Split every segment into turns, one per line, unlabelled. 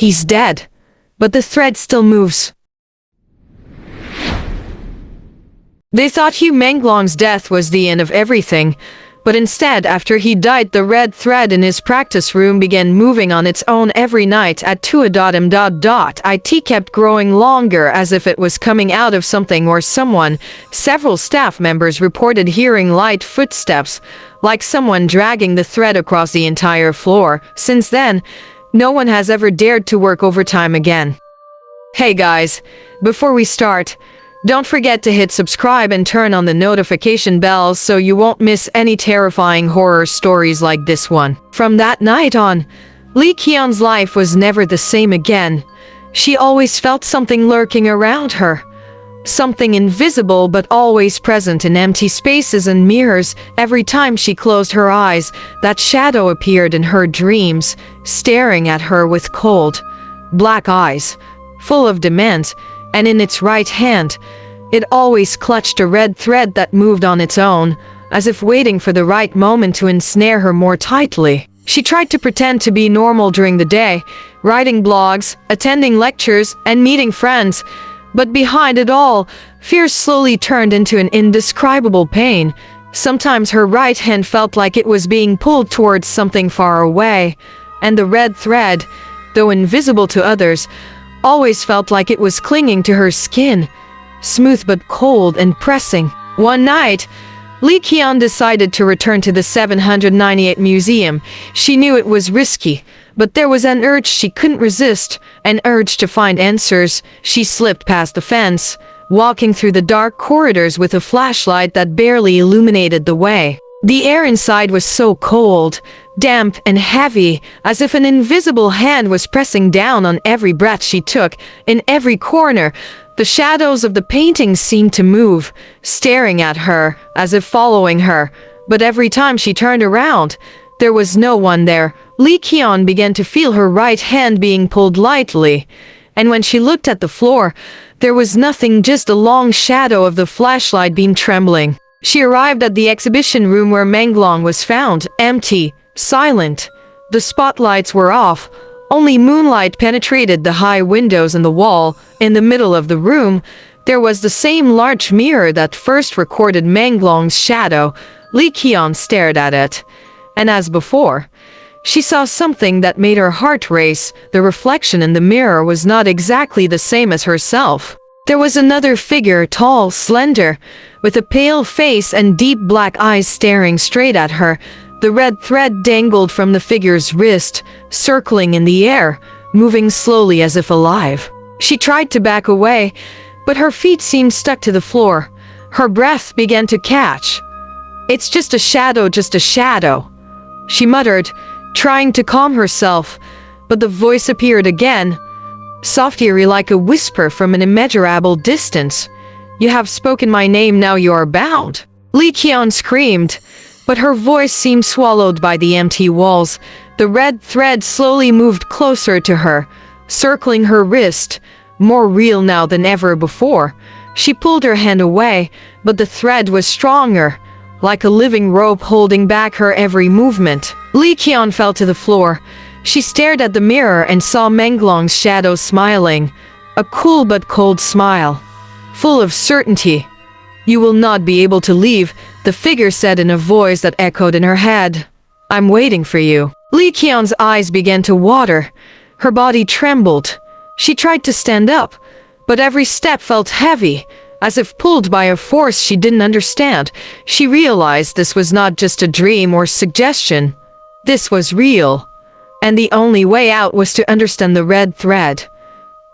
He's dead. But the thread still moves. They thought Yu Menglong's death was the end of everything, but instead, after he died, the red thread in his practice room began moving on its own every night at 2am. It kept growing longer as if it was coming out of something or someone. Several staff members reported hearing light footsteps, like someone dragging the thread across the entire floor. Since then, no one has ever dared to work overtime again. Hey guys, before we start, don't forget to hit subscribe and turn on the notification bells so you won't miss any terrifying horror stories like this one. From that night on, Lee Kyun's life was never the same again. She always felt something lurking around her. Something invisible but always present in empty spaces and mirrors. Every time she closed her eyes, that shadow appeared in her dreams, staring at her with cold, black eyes, full of demand, and in its right hand, it always clutched a red thread that moved on its own, as if waiting for the right moment to ensnare her more tightly. She tried to pretend to be normal during the day, writing blogs, attending lectures, and meeting friends, but behind it all, fear slowly turned into an indescribable pain. Sometimes her right hand felt like it was being pulled towards something far away, and the red thread, though invisible to others, always felt like it was clinging to her skin, smooth but cold and pressing. One night, Lee Kyun decided to return to the 798 museum. She knew it was risky, but there was an urge she couldn't resist, an urge to find answers. She slipped past the fence, walking through the dark corridors with a flashlight that barely illuminated the way. The air inside was so cold, damp and heavy, as if an invisible hand was pressing down on every breath she took. In every corner, the shadows of the paintings seemed to move, staring at her, as if following her. But every time she turned around, there was no one there. Lee Kyun began to feel her right hand being pulled lightly, and when she looked at the floor, there was nothing, just a long shadow of the flashlight beam trembling. She arrived at the exhibition room where Menglong was found, empty, silent. The spotlights were off. Only moonlight penetrated the high windows in the wall. In the middle of the room, there was the same large mirror that first recorded Menglong's shadow. Lee Kyun stared at it, and as before, she saw something that made her heart race. The reflection in the mirror was not exactly the same as herself. There was another figure, tall, slender, with a pale face and deep black eyes staring straight at her. The red thread dangled from the figure's wrist, circling in the air, moving slowly as if alive. She tried to back away, but her feet seemed stuck to the floor. Her breath began to catch. "It's just a shadow, just a shadow," she muttered, trying to calm herself, but the voice appeared again, soft, eerie, like a whisper from an immeasurable distance. "You have spoken my name, now you are bound." Lee Kyun screamed, but her voice seemed swallowed by the empty walls. The red thread slowly moved closer to her, circling her wrist, more real now than ever before. She pulled her hand away, but the thread was stronger, like a living rope holding back her every movement. Lee Kyun fell to the floor. She stared at the mirror and saw Menglong's shadow smiling, a cool but cold smile, full of certainty. "You will not be able to leave," the figure said in a voice that echoed in her head. "I'm waiting for you." Lee Kyun's eyes began to water. Her body trembled. She tried to stand up, but every step felt heavy, as if pulled by a force she didn't understand. She realized this was not just a dream or suggestion. This was real. And the only way out was to understand the red thread.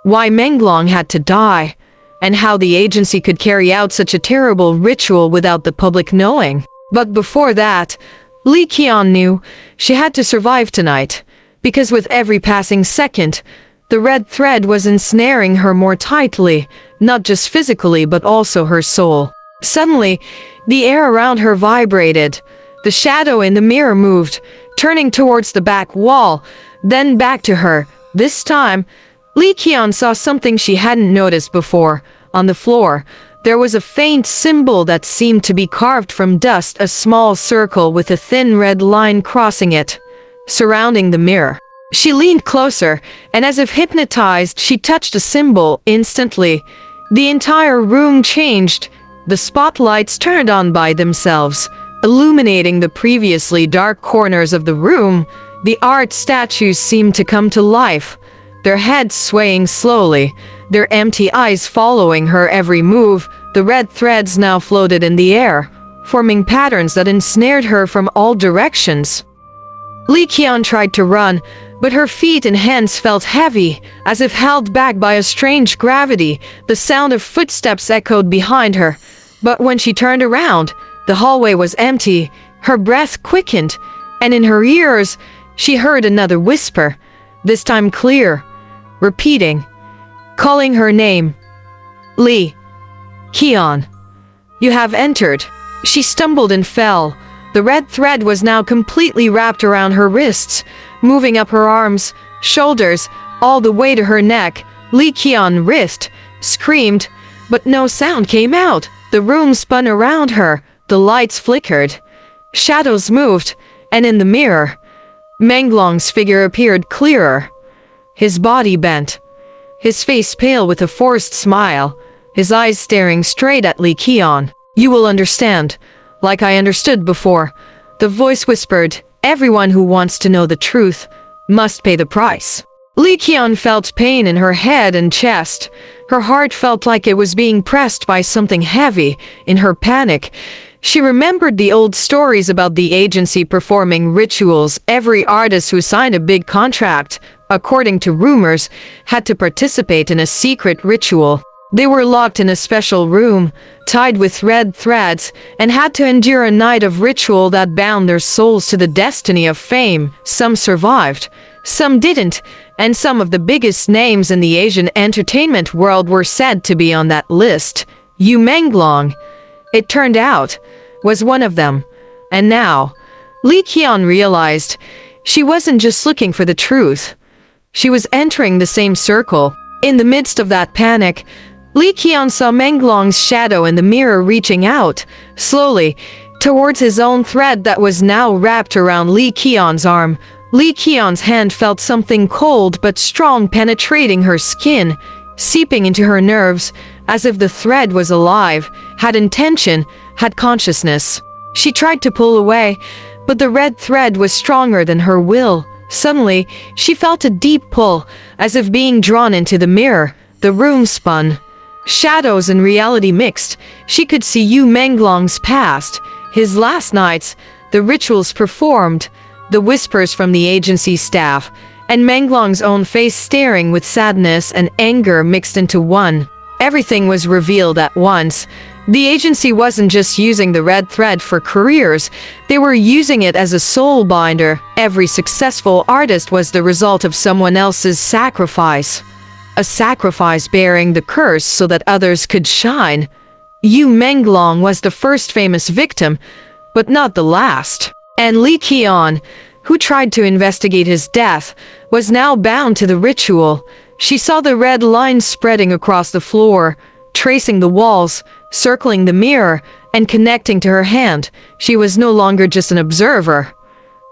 Why Menglong had to die, and how the agency could carry out such a terrible ritual without the public knowing. But before that, Lee Kyun knew she had to survive tonight, because with every passing second, the red thread was ensnaring her more tightly, not just physically but also her soul. Suddenly, the air around her vibrated. The shadow in the mirror moved, turning towards the back wall, then back to her. This time, Lee Kyun saw something she hadn't noticed before. On the floor, there was a faint symbol that seemed to be carved from dust, a small circle with a thin red line crossing it, surrounding the mirror. She leaned closer, and as if hypnotized, she touched a symbol. Instantly, the entire room changed. The spotlights turned on by themselves, illuminating the previously dark corners of the room. The art statues seemed to come to life, their heads swaying slowly, their empty eyes following her every move. The red threads now floated in the air, forming patterns that ensnared her from all directions. Li Qian tried to run, but her feet and hands felt heavy, as if held back by a strange gravity. The sound of footsteps echoed behind her, but when she turned around, the hallway was empty. Her breath quickened, and in her ears, she heard another whisper, this time clear, repeating, calling her name. Li Qian, you have entered. She stumbled and fell. The red thread was now completely wrapped around her wrists, moving up her arms, shoulders, all the way to her neck. Li Qian writhed, screamed, but no sound came out. The room spun around her, the lights flickered, shadows moved, and in the mirror, Menglong's figure appeared clearer. His body bent, his face pale with a forced smile, his eyes staring straight at Li Qian. You will understand, like I understood before, the voice whispered. Everyone who wants to know the truth must pay the price. Li Qian felt pain in her head and chest. Her heart felt like it was being pressed by something heavy. In her panic, she remembered the old stories about the agency performing rituals. Every artist who signed a big contract, according to rumors, had to participate in a secret ritual. They were locked in a special room, tied with red threads, and had to endure a night of ritual that bound their souls to the destiny of fame. Some survived, some didn't, and some of the biggest names in the Asian entertainment world were said to be on that list. Yu Menglong, it turned out, was one of them. And now, Li Qian realized she wasn't just looking for the truth. She was entering the same circle. In the midst of that panic, Li Qian saw Menglong's shadow in the mirror reaching out, slowly, towards his own thread that was now wrapped around Li Qian's arm. Li Qian's hand felt something cold but strong penetrating her skin, seeping into her nerves, as if the thread was alive, had intention, had consciousness. She tried to pull away, but the red thread was stronger than her will. Suddenly, she felt a deep pull, as if being drawn into the mirror. The room spun. Shadows and reality mixed. She could see Yu Menglong's past, his last nights, the rituals performed, the whispers from the agency staff, and Menglong's own face staring with sadness and anger mixed into one. Everything was revealed at once. The agency wasn't just using the red thread for careers, they were using it as a soul binder. Every successful artist was the result of someone else's sacrifice. A sacrifice bearing the curse so that others could shine. Yu Menglong was the first famous victim, but not the last. And Li Qian, who tried to investigate his death, was now bound to the ritual. She saw the red lines spreading across the floor, tracing the walls, circling the mirror, and connecting to her hand. She was no longer just an observer.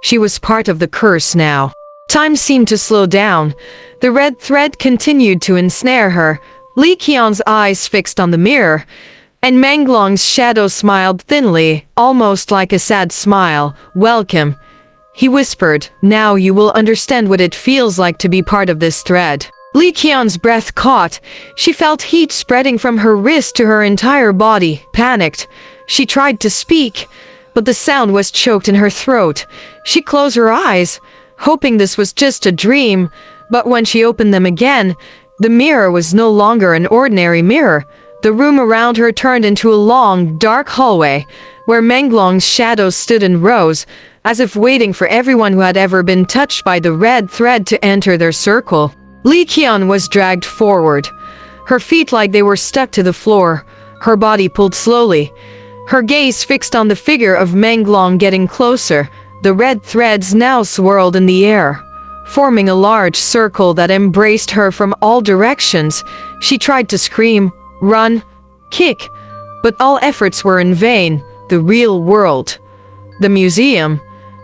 She was part of the curse now. Time seemed to slow down. The red thread continued to ensnare her. Li Qian's eyes fixed on the mirror, and Menglong's shadow smiled thinly, almost like a sad smile. Welcome, he whispered. Now you will understand what it feels like to be part of this thread. Li Qian's breath caught. She felt heat spreading from her wrist to her entire body. Panicked, she tried to speak, but the sound was choked in her throat. She closed her eyes, hoping this was just a dream, but when she opened them again, the mirror was no longer an ordinary mirror. The room around her turned into a long, dark hallway, where Menglong's shadow stood in rows, as if waiting for everyone who had ever been touched by the red thread to enter their circle. Li Qian was dragged forward, her feet like they were stuck to the floor, her body pulled slowly, her gaze fixed on the figure of Menglong getting closer. The red threads now swirled in the air, forming a large circle that embraced her from all directions. She tried to scream, run, kick, but all efforts were in vain. The real world, the museum,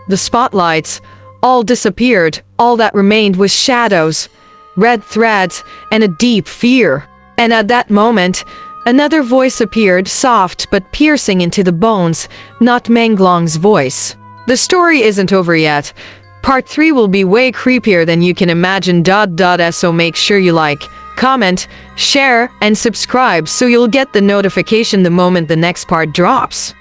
the spotlights, all disappeared. All that remained was shadows, red threads, and a deep fear. And at that moment, another voice appeared, soft but piercing into the bones, not Menglong's voice. The story isn't over yet. Part 3 will be way creepier than you can imagine. So make sure you like, comment, share, and subscribe so you'll get the notification the moment the next part drops.